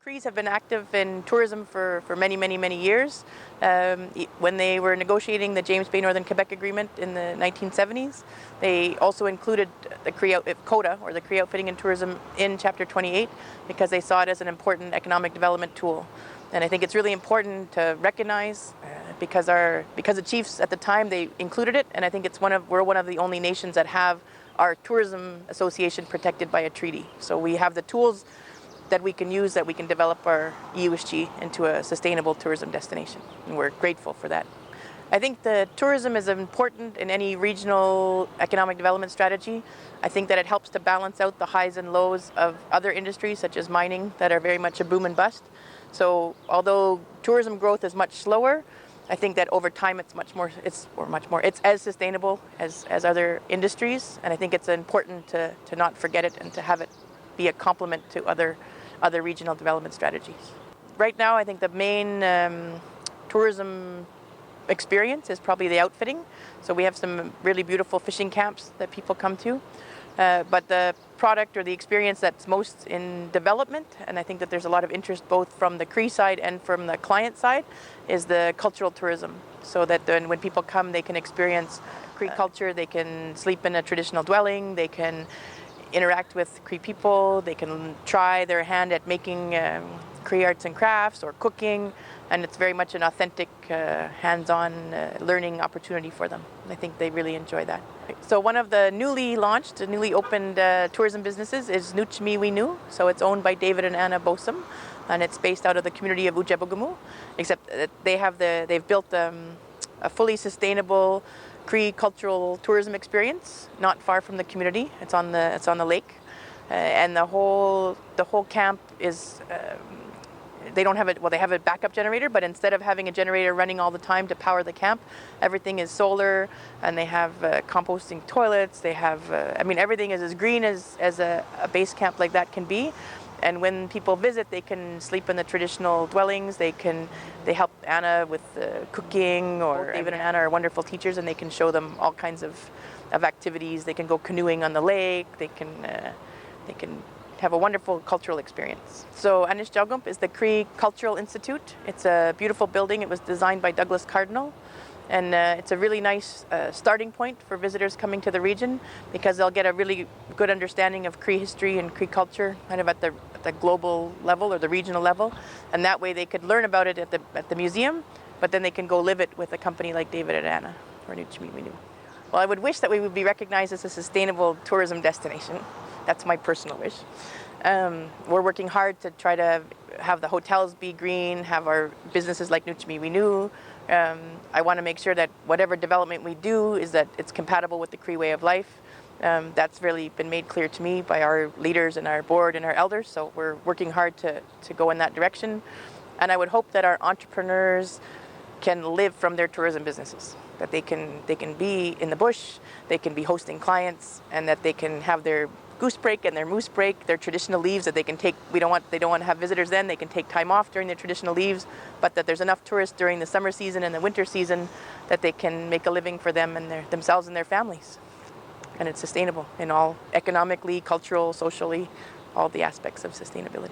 Crees have been active in tourism for many years. When they were negotiating the James Bay Northern Quebec Agreement in the 1970s, they also included the Cree COTA, or the Cree Outfitting and Tourism, in Chapter 28 because they saw it as an important economic development tool. And I think it's really important to recognize because the chiefs at the time, they included it, and I think we're one of the only nations that have our tourism association protected by a treaty. So we have the tools that we can use, that we can develop our EUSG into a sustainable tourism destination, and we're grateful for that. I think the tourism is important in any regional economic development strategy. I think that it helps to balance out the highs and lows of other industries such as mining that are very much a boom and bust. So although tourism growth is much slower, I think that over time it's as sustainable as other industries, and I think it's important to not forget it and to have it be a complement to other regional development strategies. Right now, I think the main tourism experience is probably the outfitting. So we have some really beautiful fishing camps that people come to. But the product or the experience that's most in development, and I think that there's a lot of interest both from the Cree side and from the client side, is the cultural tourism. So that then when people come, they can experience Cree culture, they can sleep in a traditional dwelling, they can interact with Cree people, they can try their hand at making Cree arts and crafts or cooking, and it's very much an authentic, hands-on learning opportunity for them. I think they really enjoy that. So one of the newly opened tourism businesses is Nuchmiwinu. So it's owned by David and Anna Bosom, and it's based out of the community of Ujabugamu, except that they've built a fully sustainable Cree cultural tourism experience not far from the community. It's on the lake, and the whole camp is. They don't have it. Well, they have a backup generator, but instead of having a generator running all the time to power the camp, everything is solar, and they have composting toilets. They have. Everything is as green as a base camp like that can be. And when people visit, they can sleep in the traditional dwellings. They help Anna with cooking, or David and Anna are wonderful teachers, and they can show them all kinds of activities. They can go canoeing on the lake. They can have a wonderful cultural experience. So Anishjagump is the Cree Cultural Institute. It's a beautiful building. It was designed by Douglas Cardinal. And it's a really nice starting point for visitors coming to the region because they'll get a really good understanding of Cree history and Cree culture kind of at the global level or the regional level. And that way they could learn about it at the museum, but then they can go live it with a company like David and Anna or Nuchmiwinu. Well, I would wish that we would be recognized as a sustainable tourism destination. That's my personal wish. We're working hard to try to have the hotels be green, have our businesses like Nuchmiwinu. I want to make sure that whatever development we do is that it's compatible with the Cree way of life. That's really been made clear to me by our leaders and our board and our elders, so we're working hard to go in that direction. And I would hope that our entrepreneurs can live from their tourism businesses, that they can be in the bush, they can be hosting clients, and that they can have their goose break and their moose break, their traditional leaves that they can take. They don't want to have visitors then. They can take time off during their traditional leaves, but that there's enough tourists during the summer season and the winter season that they can make a living for them and themselves and their families. And it's sustainable in all economically, cultural, socially, all the aspects of sustainability.